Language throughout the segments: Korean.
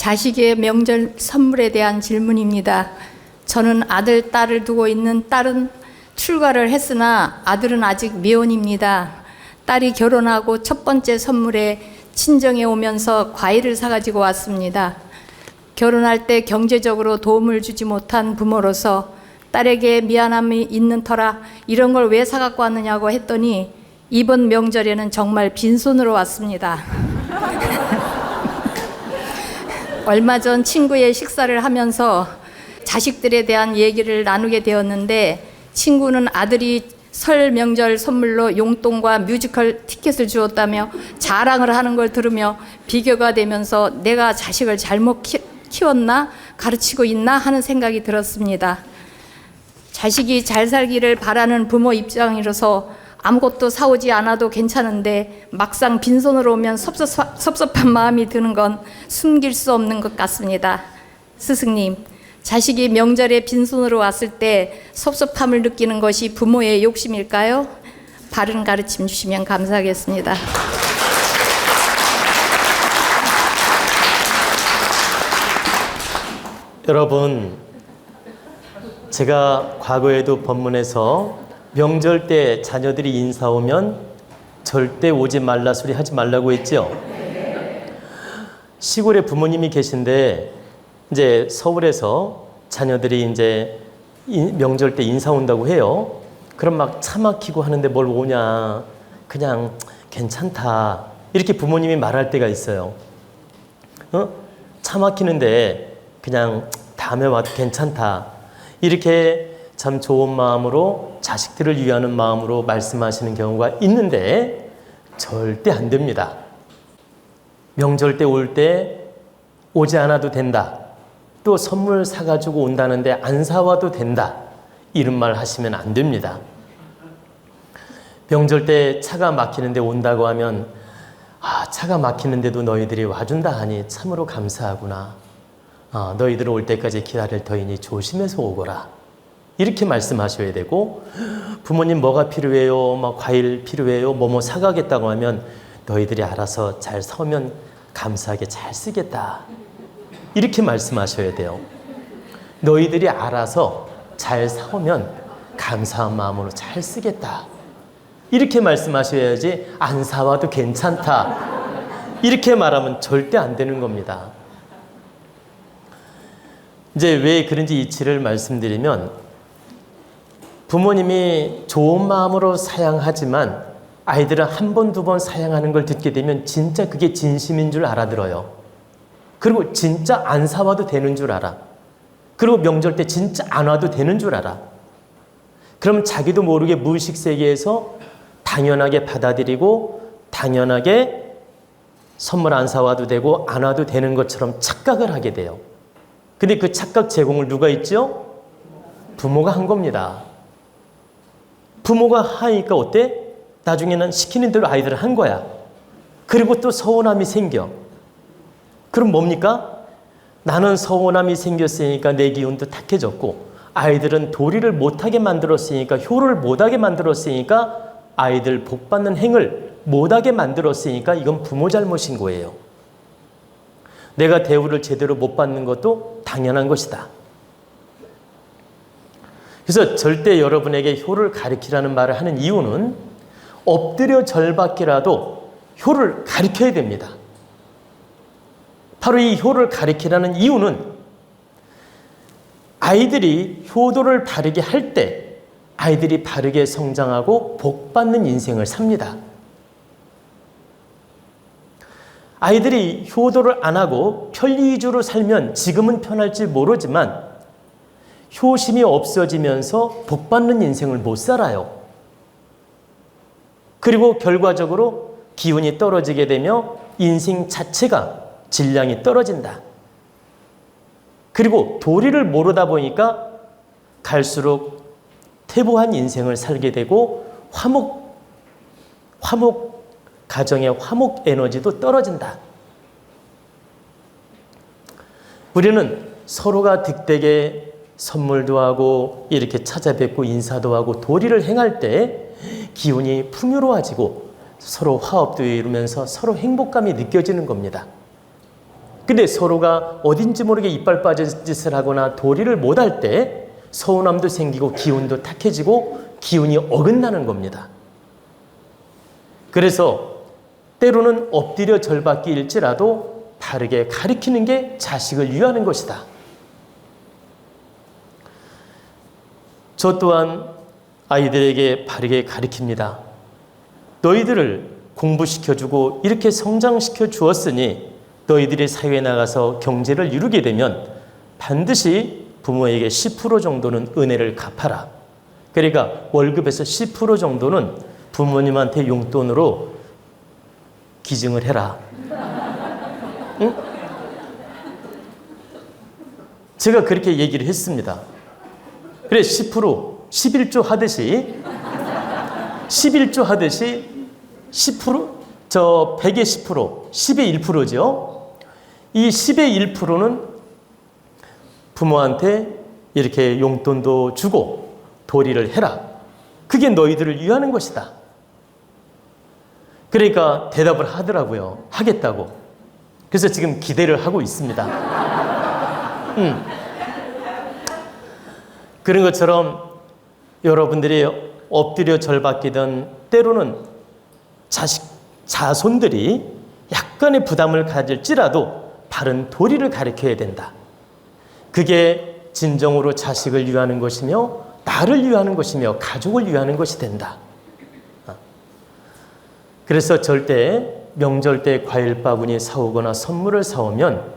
자식의 명절 선물에 대한 질문입니다. 저는 아들, 딸을 두고 있는 딸은 출가를 했으나 아들은 아직 미혼입니다. 딸이 결혼하고 첫 번째 선물에 친정에 오면서 과일을 사가지고 왔습니다. 결혼할 때 경제적으로 도움을 주지 못한 부모로서 딸에게 미안함이 있는 터라 이런 걸 왜 사갖고 왔느냐고 했더니 이번 명절에는 정말 빈손으로 왔습니다. 얼마 전 친구의 식사를 하면서 자식들에 대한 얘기를 나누게 되었는데 친구는 아들이 설 명절 선물로 용돈과 뮤지컬 티켓을 주었다며 자랑을 하는 걸 들으며 비교가 되면서 내가 자식을 잘못 키웠나? 가르치고 있나? 하는 생각이 들었습니다. 자식이 잘 살기를 바라는 부모 입장으로서 아무것도 사오지 않아도 괜찮은데 막상 빈손으로 오면 섭섭한 마음이 드는 건 숨길 수 없는 것 같습니다. 스승님, 자식이 명절에 빈손으로 왔을 때 섭섭함을 느끼는 것이 부모의 욕심일까요? 바른 가르침 주시면 감사하겠습니다. 여러분, 제가 과거에도 법문에서 명절 때 자녀들이 인사 오면 절대 오지 말라 소리 하지 말라고 했죠. 시골에 부모님이 계신데 이제 서울에서 자녀들이 이제 명절 때 인사 온다고 해요. 그럼 막 차 막히고 하는데 뭘 오냐, 그냥 괜찮다 이렇게 부모님이 말할 때가 있어요. 차 막히는데 그냥 다음에 와도 괜찮다 이렇게 참 좋은 마음으로 자식들을 위하는 마음으로 말씀하시는 경우가 있는데 절대 안 됩니다. 명절 때 올 때 오지 않아도 된다. 또 선물 사가지고 온다는데 안 사와도 된다. 이런 말 하시면 안 됩니다. 명절 때 차가 막히는데 온다고 하면 차가 막히는데도 너희들이 와준다 하니 참으로 감사하구나. 너희들 올 때까지 기다릴 터이니 조심해서 오거라. 이렇게 말씀하셔야 되고 부모님 뭐가 필요해요? 막 과일 필요해요? 뭐뭐 사가겠다고 하면 너희들이 알아서 잘 사면 감사하게 잘 쓰겠다. 이렇게 말씀하셔야 돼요. 너희들이 알아서 잘 사오면 감사한 마음으로 잘 쓰겠다. 이렇게 말씀하셔야지 안 사와도 괜찮다. 이렇게 말하면 절대 안 되는 겁니다. 이제 왜 그런지 이치를 말씀드리면 부모님이 좋은 마음으로 사양하지만 아이들은 한 번, 두 번 사양하는 걸 듣게 되면 진짜 그게 진심인 줄 알아들어요. 그리고 진짜 안 사와도 되는 줄 알아. 그리고 명절 때 진짜 안 와도 되는 줄 알아. 그럼 자기도 모르게 무의식 세계에서 당연하게 받아들이고 당연하게 선물 안 사와도 되고 안 와도 되는 것처럼 착각을 하게 돼요. 근데 그 착각 제공을 누가 했죠? 부모가 한 겁니다. 부모가 하니까 어때? 나중에는 시키는 대로 아이들은 한 거야. 그리고 또 서운함이 생겨. 그럼 뭡니까? 나는 서운함이 생겼으니까 내 기운도 탁해졌고 아이들은 도리를 못하게 만들었으니까 효를 못하게 만들었으니까 아이들 복받는 행을 못하게 만들었으니까 이건 부모 잘못인 거예요. 내가 대우를 제대로 못 받는 것도 당연한 것이다. 그래서 절대 여러분에게 효를 가르치라는 말을 하는 이유는 엎드려 절받기라도 효를 가르쳐야 됩니다. 바로 이 효를 가르치라는 이유는 아이들이 효도를 바르게 할 때 아이들이 바르게 성장하고 복받는 인생을 삽니다. 아이들이 효도를 안 하고 편리주로 살면 지금은 편할지 모르지만 효심이 없어지면서 복받는 인생을 못 살아요. 그리고 결과적으로 기운이 떨어지게 되며 인생 자체가 질량이 떨어진다. 그리고 도리를 모르다 보니까 갈수록 퇴보한 인생을 살게 되고 가정의 화목 에너지도 떨어진다. 우리는 서로가 득되게 선물도 하고 이렇게 찾아뵙고 인사도 하고 도리를 행할 때 기운이 풍요로워지고 서로 화합도 이루면서 서로 행복감이 느껴지는 겁니다. 근데 서로가 어딘지 모르게 이빨 빠진 짓을 하거나 도리를 못할 때 서운함도 생기고 기운도 탁해지고 기운이 어긋나는 겁니다. 그래서 때로는 엎드려 절받기일지라도 바르게 가르치는 게 자식을 위하는 것이다. 저 또한 아이들에게 바르게 가르칩니다. 너희들을 공부시켜주고 이렇게 성장시켜 주었으니 너희들이 사회에 나가서 경제를 이루게 되면 반드시 부모에게 10% 정도는 은혜를 갚아라. 그러니까 월급에서 10% 정도는 부모님한테 용돈으로 기증을 해라. 응? 제가 그렇게 얘기를 했습니다. 그래 10%, 11조 하듯이 11조 하듯이 10%? 저 100의 10%, 10의 1%죠. 이 10의 1%는 부모한테 이렇게 용돈도 주고 도리를 해라. 그게 너희들을 위하는 것이다. 그러니까 대답을 하더라고요. 하겠다고. 그래서 지금 기대를 하고 있습니다. 그런 것처럼 여러분들이 엎드려 절받기든 때로는 자손들이 약간의 부담을 가질지라도 바른 도리를 가르쳐야 된다. 그게 진정으로 자식을 위하는 것이며 나를 위하는 것이며 가족을 위하는 것이 된다. 그래서 절대 명절 때 과일 바구니 사오거나 선물을 사오면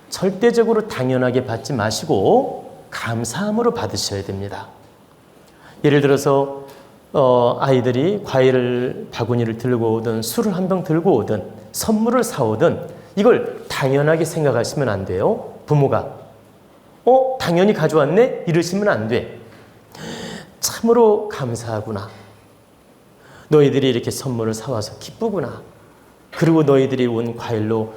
절대적으로 당연하게 받지 마시고 감사함으로 받으셔야 됩니다. 예를 들어서 아이들이 과일 바구니를 들고 오든 술을 한 병 들고 오든 선물을 사오든 이걸 당연하게 생각하시면 안 돼요. 부모가 당연히 가져왔네? 이러시면 안 돼. 참으로 감사하구나. 너희들이 이렇게 선물을 사와서 기쁘구나. 그리고 너희들이 온 과일로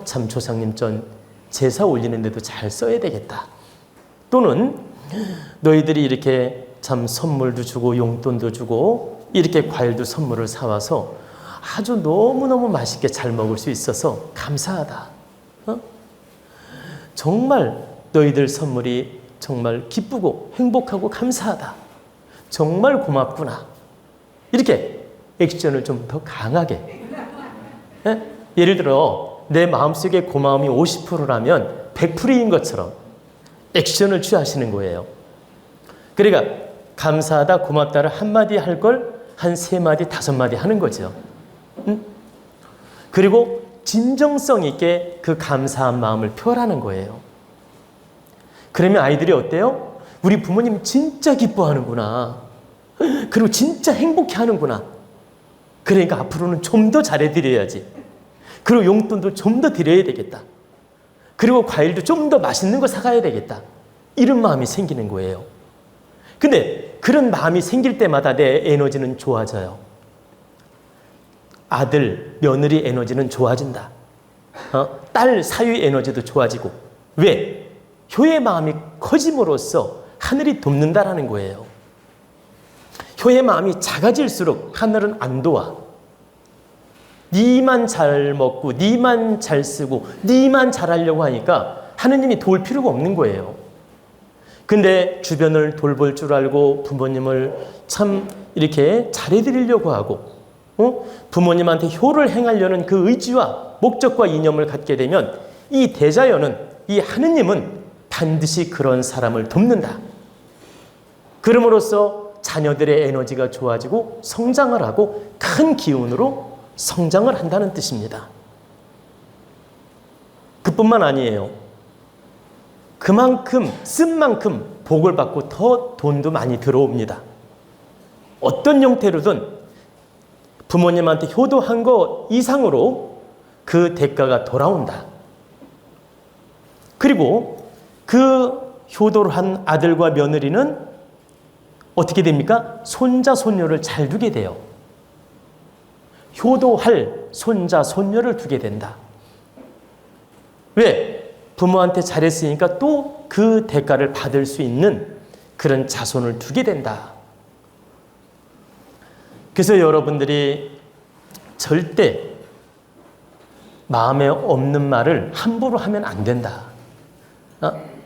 참 조상님 전 제사 올리는데도 잘 써야 되겠다. 또는 너희들이 이렇게 참 선물도 주고 용돈도 주고 이렇게 과일도 선물을 사와서 아주 너무너무 맛있게 잘 먹을 수 있어서 감사하다. 정말 너희들 선물이 정말 기쁘고 행복하고 감사하다. 정말 고맙구나. 이렇게 액션을 좀 더 강하게. 예를 들어 내 마음속에 고마움이 50%라면 100%인 것처럼 액션을 취하시는 거예요. 그러니까 감사하다, 고맙다를 한마디 할 걸 한 3마디, 5마디 하는 거죠. 그리고 진정성 있게 그 감사한 마음을 표현하는 거예요. 그러면 아이들이 어때요? 우리 부모님 진짜 기뻐하는구나. 그리고 진짜 행복해 하는구나. 그러니까 앞으로는 좀 더 잘해드려야지. 그리고 용돈도 좀 더 드려야 되겠다. 그리고 과일도 좀 더 맛있는 거 사가야 되겠다. 이런 마음이 생기는 거예요. 근데 그런 마음이 생길 때마다 내 에너지는 좋아져요. 아들, 며느리 에너지는 좋아진다. 딸 사위 에너지도 좋아지고. 왜? 효의 마음이 커짐으로써 하늘이 돕는다라는 거예요. 효의 마음이 작아질수록 하늘은 안 도와. 니만 잘 먹고 니만 잘 쓰고 니만 잘하려고 하니까 하느님이 도울 필요가 없는 거예요. 근데 주변을 돌볼 줄 알고 부모님을 참 이렇게 잘해드리려고 하고 부모님한테 효를 행하려는 그 의지와 목적과 이념을 갖게 되면 이 대자연은, 이 하느님은 반드시 그런 사람을 돕는다. 그럼으로써 자녀들의 에너지가 좋아지고 성장을 하고 큰 기운으로 성장을 한다는 뜻입니다. 그뿐만 아니에요. 그만큼 쓴 만큼 복을 받고 더 돈도 많이 들어옵니다. 어떤 형태로든 부모님한테 효도한 거 이상으로 그 대가가 돌아온다. 그리고 그 효도를 한 아들과 며느리는 어떻게 됩니까? 손자, 손녀를 잘 두게 돼요. 효도할 손자, 손녀를 두게 된다. 왜? 부모한테 잘했으니까 또 그 대가를 받을 수 있는 그런 자손을 두게 된다. 그래서 여러분들이 절대 마음에 없는 말을 함부로 하면 안 된다.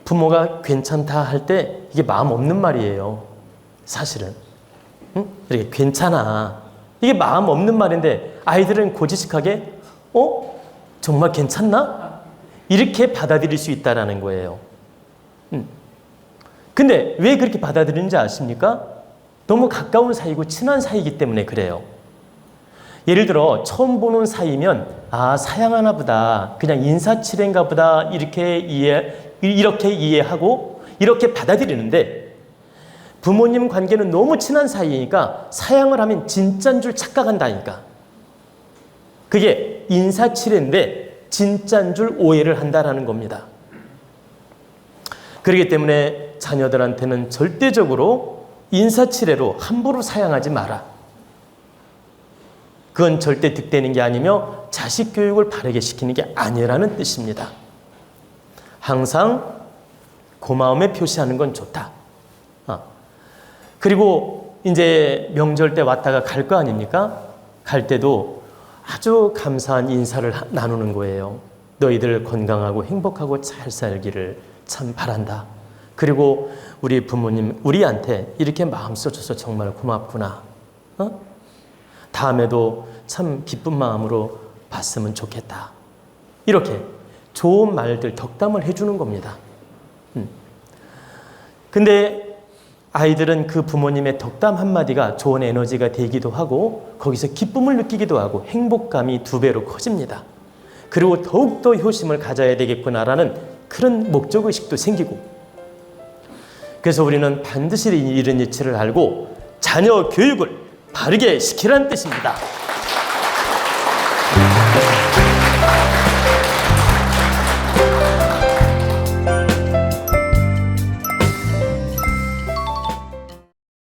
부모가 괜찮다 할 때 이게 마음 없는 말이에요. 사실은. 응? 이렇게 괜찮아. 이게 마음 없는 말인데 아이들은 고지식하게 정말 괜찮나? 이렇게 받아들일 수 있다는 거예요. 근데 왜 그렇게 받아들이는지 아십니까? 너무 가까운 사이고 친한 사이이기 때문에 그래요. 예를 들어 처음 보는 사이면 사양하나 보다, 그냥 인사치레인가 보다 이렇게 이해하고 이렇게 받아들이는데, 부모님 관계는 너무 친한 사이니까 사양을 하면 진짜인 줄 착각한다니까. 그게 인사치레인데 진짜인 줄 오해를 한다라는 겁니다. 그렇기 때문에 자녀들한테는 절대적으로 인사치레로 함부로 사양하지 마라. 그건 절대 득되는 게 아니며 자식 교육을 바르게 시키는 게 아니라는 뜻입니다. 항상 고마움에 표시하는 건 좋다. 그리고 이제 명절 때 왔다가 갈 거 아닙니까? 갈 때도 아주 감사한 인사를 나누는 거예요. 너희들 건강하고 행복하고 잘 살기를 참 바란다. 그리고 우리 부모님 우리한테 이렇게 마음 써줘서 정말 고맙구나. 다음에도 참 기쁜 마음으로 봤으면 좋겠다. 이렇게 좋은 말들, 덕담을 해주는 겁니다. 근데 아이들은 그 부모님의 덕담 한마디가 좋은 에너지가 되기도 하고 거기서 기쁨을 느끼기도 하고 행복감이 2배로 커집니다. 그리고 더욱더 효심을 가져야 되겠구나라는 그런 목적의식도 생기고, 그래서 우리는 반드시 이런 이치를 알고 자녀 교육을 바르게 시키라는 뜻입니다.